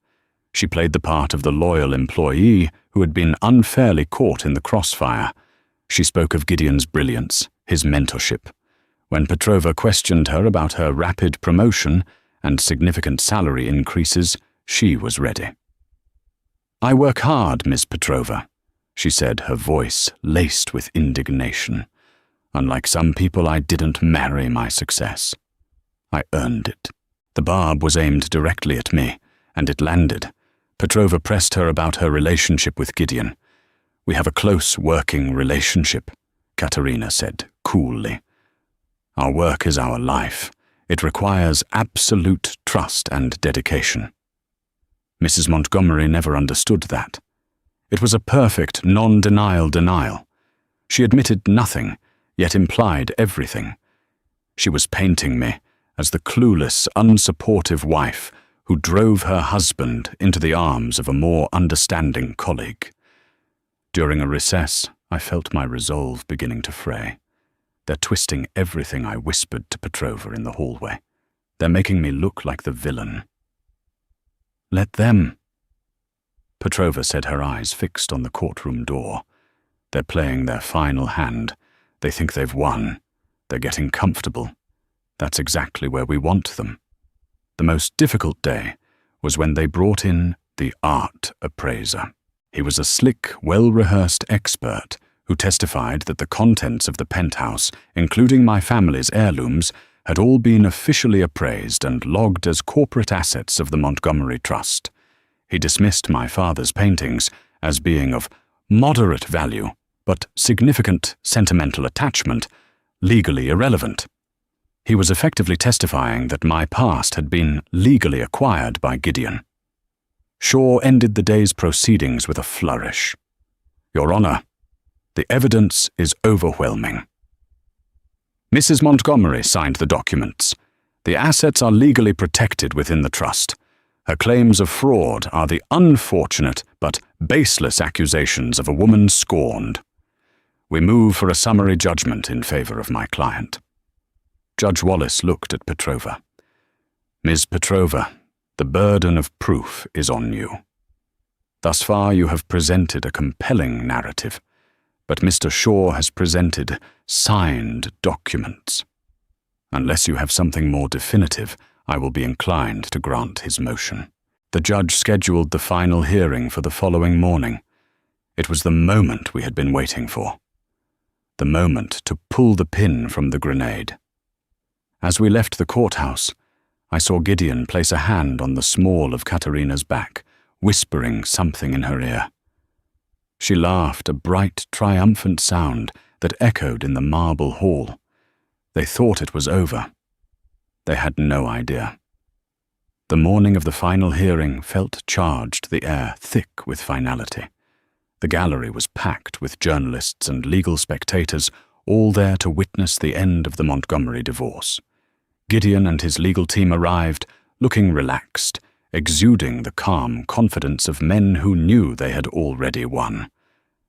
Speaker 1: She played the part of the loyal employee who had been unfairly caught in the crossfire. She spoke of Gideon's brilliance, his mentorship. When Petrova questioned her about her rapid promotion and significant salary increases, she was ready. "I work hard, Miss Petrova," she said, her voice laced with indignation. "Unlike some people, I didn't marry my success. I earned it." The barb was aimed directly at me, and it landed. Petrova pressed her about her relationship with Gideon. "We have a close working relationship," Katerina said coolly. "Our work is our life. It requires absolute trust and dedication." Mrs. Montgomery never understood that. It was a perfect non-denial denial. She admitted nothing, yet implied everything. She was painting me as the clueless, unsupportive wife who drove her husband into the arms of a more understanding colleague. During a recess, I felt my resolve beginning to fray. They're twisting everything I whispered to Petrova in the hallway. They're making me look like the villain. "Let them." Petrova said, her eyes fixed on the courtroom door. "They're playing their final hand. They think they've won. They're getting comfortable. That's exactly where we want them." The most difficult day was when they brought in the art appraiser. He was a slick, well-rehearsed expert who testified that the contents of the penthouse, including my family's heirlooms, had all been officially appraised and logged as corporate assets of the Montgomery Trust. He dismissed my father's paintings as being of moderate value, but significant sentimental attachment, legally irrelevant. He was effectively testifying that my past had been legally acquired by Gideon. Shaw ended the day's proceedings with a flourish. "Your Honor, the evidence is overwhelming." Mrs. Montgomery signed the documents. The assets are legally protected within the trust. Her claims of fraud are the unfortunate but baseless accusations of a woman scorned. We move for a summary judgment in favor of my client. Judge Wallace looked at Petrova. "Ms. Petrova, the burden of proof is on you. Thus far you have presented a compelling narrative, but Mr. Shaw has presented signed documents. Unless you have something more definitive, I will be inclined to grant his motion." The judge scheduled the final hearing for the following morning. It was the moment we had been waiting for. The moment to pull the pin from the grenade. As we left the courthouse, I saw Gideon place a hand on the small of Katerina's back, whispering something in her ear. She laughed, a bright, triumphant sound that echoed in the marble hall. They thought it was over. They had no idea. The morning of the final hearing felt charged, the air thick with finality. The gallery was packed with journalists and legal spectators, all there to witness the end of the Montgomery divorce. Gideon and his legal team arrived, looking relaxed, exuding the calm confidence of men who knew they had already won.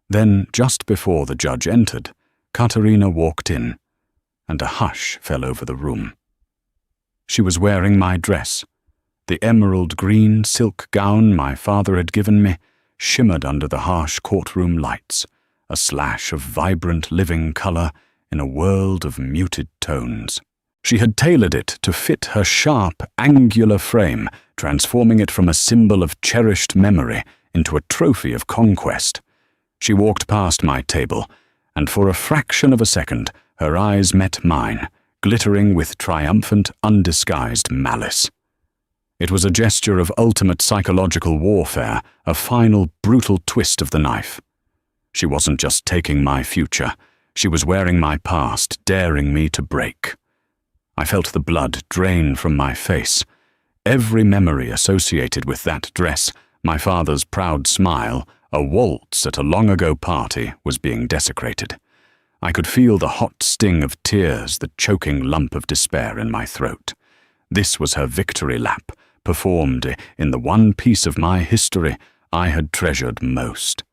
Speaker 1: Then, just before the judge entered, Katerina walked in, and a hush fell over the room. She was wearing my dress. The emerald green silk gown my father had given me shimmered under the harsh courtroom lights, a slash of vibrant living color in a world of muted tones. She had tailored it to fit her sharp, angular frame, transforming it from a symbol of cherished memory into a trophy of conquest. She walked past my table, and for a fraction of a second her eyes met mine, glittering with triumphant, undisguised malice. It was a gesture of ultimate psychological warfare, a final, brutal twist of the knife. She wasn't just taking my future, she was wearing my past, daring me to break. I felt the blood drain from my face. Every memory associated with that dress, my father's proud smile, a waltz at a long-ago party, was being desecrated. I could feel the hot sting of tears, the choking lump of despair in my throat. This was her victory lap, performed in the one piece of my history I had treasured most.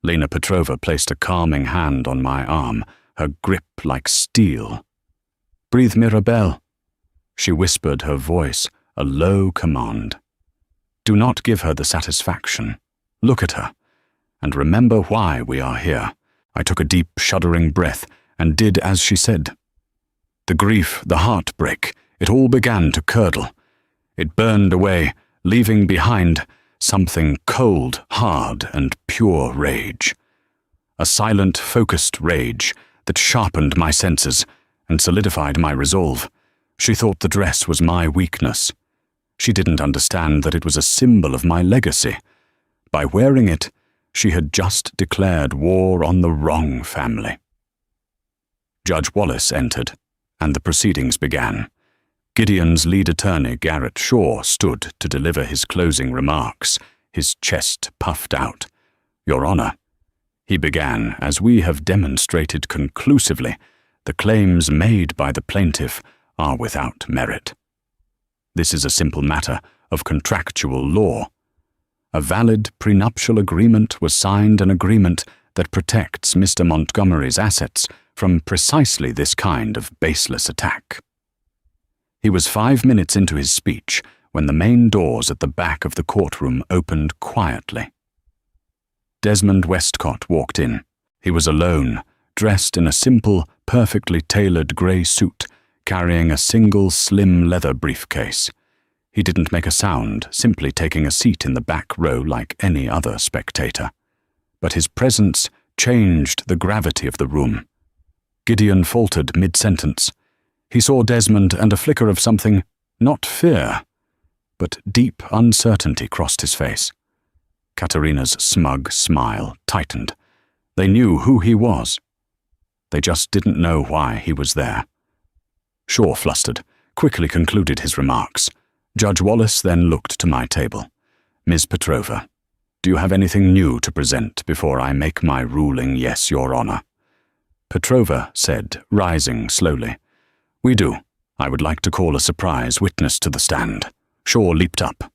Speaker 1: Lena Petrova placed a calming hand on my arm, her grip like steel. "Breathe, Mirabelle," she whispered, her voice a low command. "Do not give her the satisfaction. Look at her, and remember why we are here." I took a deep, shuddering breath and did as she said. The grief, the heartbreak, it all began to curdle. It burned away, leaving behind something cold, hard, and pure rage. A silent, focused rage that sharpened my senses and solidified my resolve. She thought the dress was my weakness. She didn't understand that it was a symbol of my legacy. By wearing it, she had just declared war on the wrong family. Judge Wallace entered, and the proceedings began. Gideon's lead attorney, Garrett Shaw, stood to deliver his closing remarks, his chest puffed out. "Your Honor," he began, "as we have demonstrated conclusively, the claims made by the plaintiff are without merit. This is a simple matter of contractual law. A valid prenuptial agreement was signed, an agreement that protects Mr. Montgomery's assets from precisely this kind of baseless attack." He was 5 minutes into his speech when the main doors at the back of the courtroom opened quietly. Desmond Westcott walked in. He was alone, dressed in a simple, perfectly tailored grey suit, carrying a single slim leather briefcase. He didn't make a sound, simply taking a seat in the back row like any other spectator. But his presence changed the gravity of the room. Gideon faltered mid-sentence. He saw Desmond, and a flicker of something, not fear, but deep uncertainty crossed his face. Katerina's smug smile tightened. They knew who he was. They just didn't know why he was there. Shaw, flustered, quickly concluded his remarks. Judge Wallace then looked to my table. Ms. Petrova, do you have anything new to present before I make my ruling, yes, Your Honor? Petrova said, rising slowly. We do. I would like to call a surprise witness to the stand. Shaw leaped up.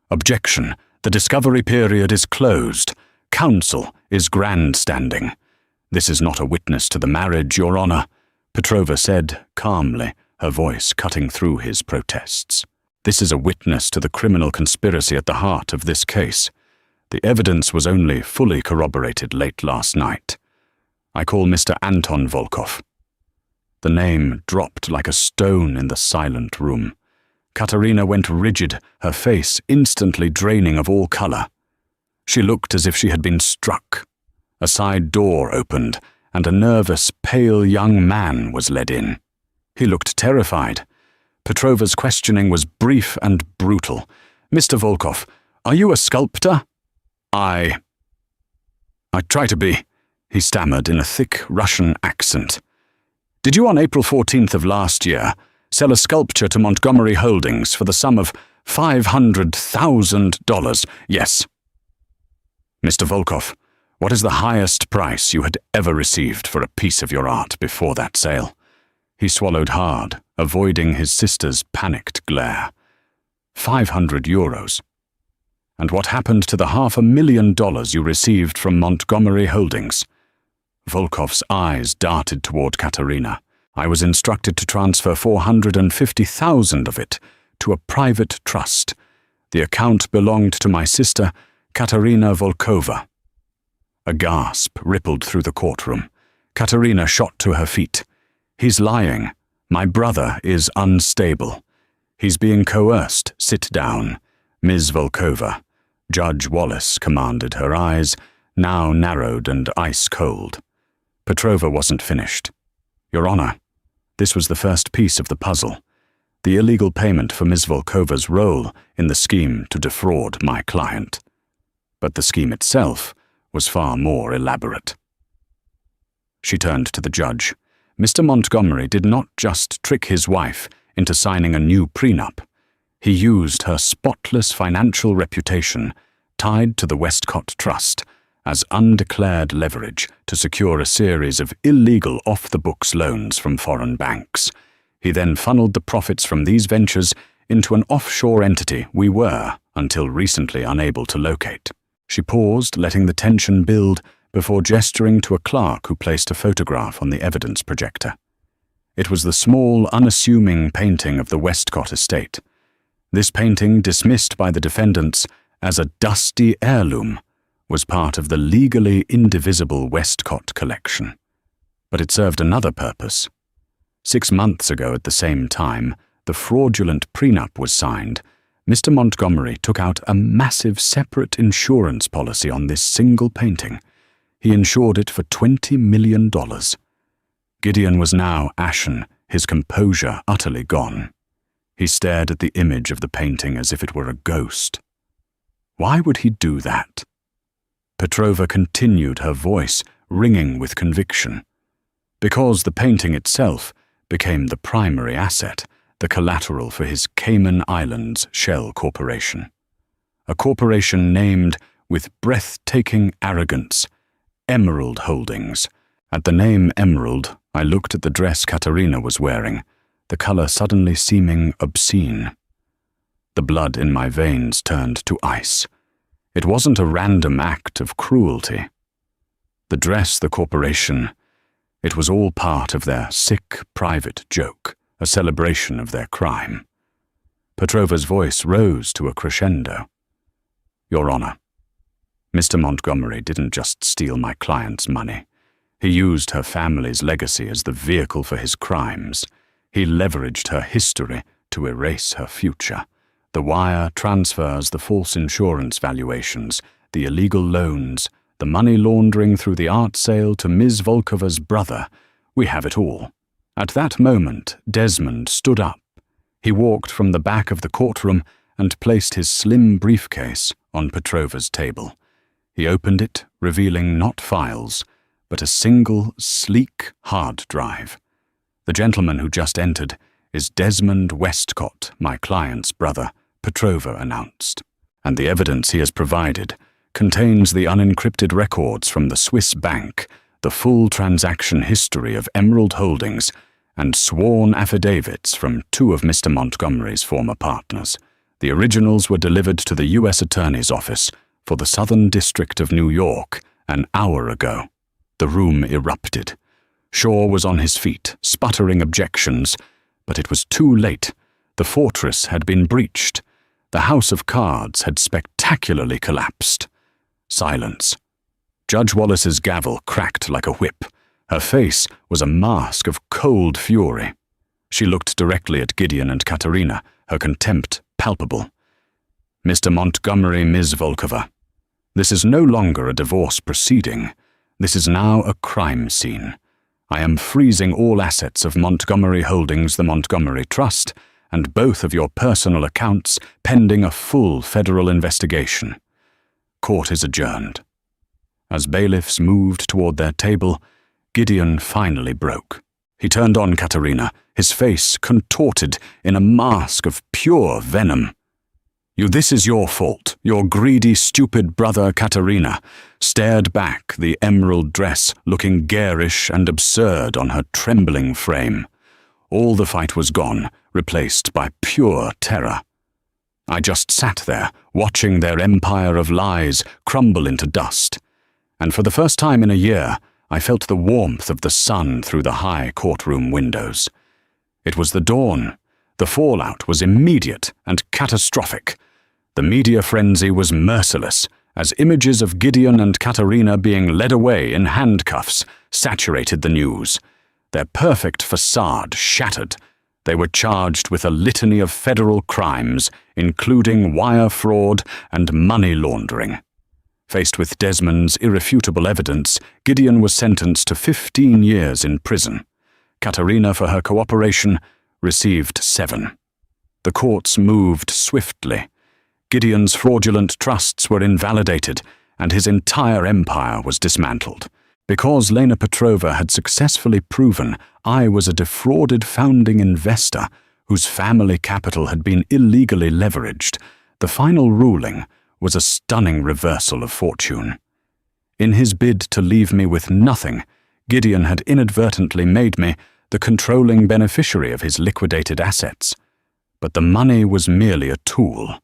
Speaker 1: Objection. The discovery period is closed. Counsel is grandstanding. This is not a witness to the marriage, Your Honor, Petrova said calmly, her voice cutting through his protests. This is a witness to the criminal conspiracy at the heart of this case. The evidence was only fully corroborated late last night. I call Mr. Anton Volkov. The name dropped like a stone in the silent room. Katerina went rigid, her face instantly draining of all color. She looked as if she had been struck. A side door opened, and a nervous, pale young man was led in. He looked terrified. Petrova's questioning was brief and brutal. Mr. Volkov, are you a sculptor? I try to be, he stammered in a thick Russian accent. Did you on April 14th of last year sell a sculpture to Montgomery Holdings for the sum of $500,000? Yes. Mr. Volkov, what is the highest price you had ever received for a piece of your art before that sale? He swallowed hard, avoiding his sister's panicked glare. 500 euros. And what happened to the $500,000 you received from Montgomery Holdings? Volkov's eyes darted toward Katerina. I was instructed to transfer 450,000 of it to a private trust. The account belonged to my sister, Katerina Volkova. A gasp rippled through the courtroom. Katerina shot to her feet. He's lying. My brother is unstable. He's being coerced. Sit down. Ms. Volkova. Judge Wallace commanded, her eyes, now narrowed and ice-cold. Petrova wasn't finished. Your Honor, this was the first piece of the puzzle. The illegal payment for Ms. Volkova's role in the scheme to defraud my client. But the scheme itself was far more elaborate. She turned to the judge. Mr. Montgomery did not just trick his wife into signing a new prenup. He used her spotless financial reputation, tied to the Westcott Trust, as undeclared leverage to secure a series of illegal off-the-books loans from foreign banks. He then funneled the profits from these ventures into an offshore entity we were, until recently, unable to locate. She paused, letting the tension build, before gesturing to a clerk who placed a photograph on the evidence projector. It was the small, unassuming painting of the Westcott estate. This painting, dismissed by the defendants as a dusty heirloom, was part of the legally indivisible Westcott collection. But it served another purpose. 6 months ago at the same time, the fraudulent prenup was signed. Mr. Montgomery took out a massive separate insurance policy on this single painting. He insured it for $20 million. Gideon was now ashen, his composure utterly gone. He stared at the image of the painting as if it were a ghost. Why would he do that? Petrova continued, her voice ringing with conviction. Because the painting itself became the primary asset, the collateral for his Cayman Islands shell corporation. A corporation named, with breathtaking arrogance, Emerald Holdings. At the name Emerald, I looked at the dress Katerina was wearing, the color suddenly seeming obscene. The blood in my veins turned to ice. It wasn't a random act of cruelty. The dress, the corporation, it was all part of their sick, private joke, a celebration of their crime. Petrova's voice rose to a crescendo. Your Honor, Mr. Montgomery didn't just steal my client's money. He used her family's legacy as the vehicle for his crimes. He leveraged her history to erase her future. The wire transfers, the false insurance valuations, the illegal loans, the money laundering through the art sale to Ms. Volkova's brother. We have it all. At that moment, Desmond stood up. He walked from the back of the courtroom and placed his slim briefcase on Petrova's table. He opened it, revealing not files, but a single, sleek hard drive. The gentleman who just entered is Desmond Westcott, my client's brother, Petrova announced. and the evidence he has provided contains the unencrypted records from the Swiss bank, the full transaction history of Emerald Holdings, and sworn affidavits from 2 of Mr. Montgomery's former partners. The originals were delivered to the U.S. Attorney's Office for the Southern District of New York an hour ago. The room erupted. Shaw was on his feet, sputtering objections, but it was too late. The fortress had been breached. The house of cards had spectacularly collapsed. Silence. Judge Wallace's gavel cracked like a whip. Her face was a mask of cold fury. She looked directly at Gideon and Katerina, her contempt palpable. Mr. Montgomery, Ms. Volkova, this is no longer a divorce proceeding. This is now a crime scene. I am freezing all assets of Montgomery Holdings, the Montgomery Trust, and both of your personal accounts pending a full federal investigation. Court is adjourned. As bailiffs moved toward their table, Gideon finally broke. He turned on Katerina, his face contorted in a mask of pure venom. This is your fault. Your greedy, stupid brother, Katerina, stared back, the emerald dress looking garish and absurd on her trembling frame. All the fight was gone, replaced by pure terror. I just sat there, watching their empire of lies crumble into dust. And for the first time in a year, I felt the warmth of the sun through the high courtroom windows. It was the dawn. The fallout was immediate and catastrophic. The media frenzy was merciless, as images of Gideon and Katerina being led away in handcuffs saturated the news. Their perfect facade shattered. They were charged with a litany of federal crimes, including wire fraud and money laundering. Faced with Desmond's irrefutable evidence, Gideon was sentenced to 15 years in prison. Katerina, for her cooperation, received 7. The courts moved swiftly. Gideon's fraudulent trusts were invalidated, and his entire empire was dismantled. Because Lena Petrova had successfully proven I was a defrauded founding investor whose family capital had been illegally leveraged, the final ruling was a stunning reversal of fortune. In his bid to leave me with nothing, Gideon had inadvertently made me the controlling beneficiary of his liquidated assets. But the money was merely a tool.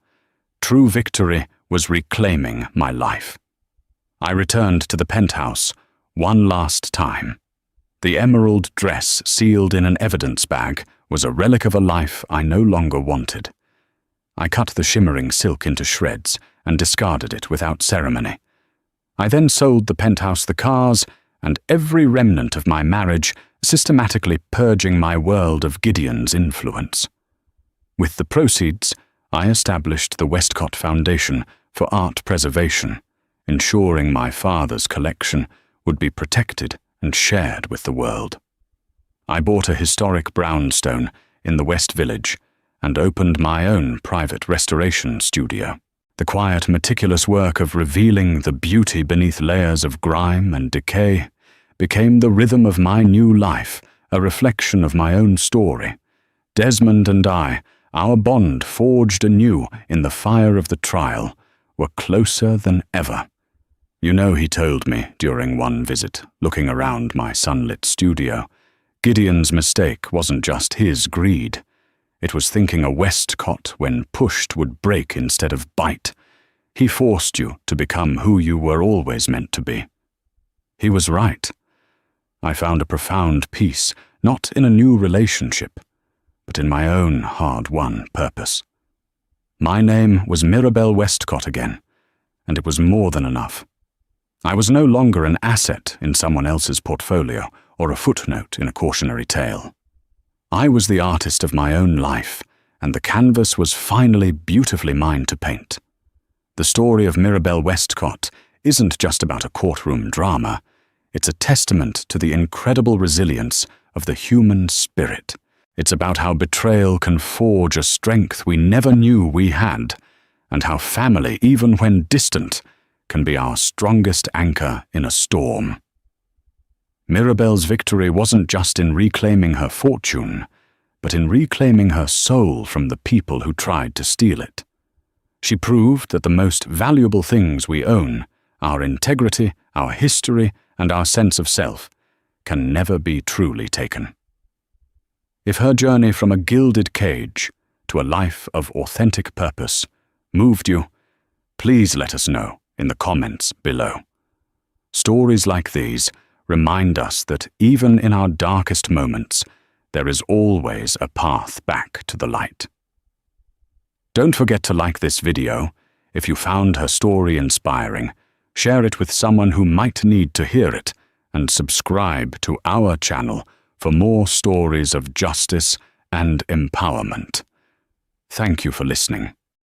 Speaker 1: True victory was reclaiming my life. I returned to the penthouse one last time. The emerald dress sealed in an evidence bag was a relic of a life I no longer wanted. I cut the shimmering silk into shreds and discarded it without ceremony. I then sold the penthouse, the cars, and every remnant of my marriage, systematically purging my world of Gideon's influence. With the proceeds, I established the Westcott Foundation for Art Preservation, ensuring my father's collection would be protected and shared with the world. I bought a historic brownstone in the West Village and opened my own private restoration studio. The quiet, meticulous work of revealing the beauty beneath layers of grime and decay became the rhythm of my new life, a reflection of my own story. Desmond and I, our bond forged anew in the fire of the trial, were closer than ever. You know, he told me during one visit, looking around my sunlit studio, Gideon's mistake wasn't just his greed. It was thinking a Westcott, when pushed, would break instead of bite. He forced you to become who you were always meant to be. He was right. I found a profound peace, not in a new relationship, but in my own hard-won purpose. My name was Mirabelle Westcott again, and it was more than enough. I was no longer an asset in someone else's portfolio or a footnote in a cautionary tale. I was the artist of my own life, and the canvas was finally beautifully mine to paint. The story of Mirabelle Westcott isn't just about a courtroom drama. It's a testament to the incredible resilience of the human spirit. It's about how betrayal can forge a strength we never knew we had, and how family, even when distant, can be our strongest anchor in a storm. Mirabelle's victory wasn't just in reclaiming her fortune, but in reclaiming her soul from the people who tried to steal it. She proved that the most valuable things we own, our integrity, our history, and our sense of self, can never be truly taken. If her journey from a gilded cage to a life of authentic purpose moved you, please let us know in the comments below. Stories like these remind us that even in our darkest moments, there is always a path back to the light. Don't forget to like this video. If you found her story inspiring, share it with someone who might need to hear it, and subscribe to our channel for more stories of justice and empowerment. Thank you for listening.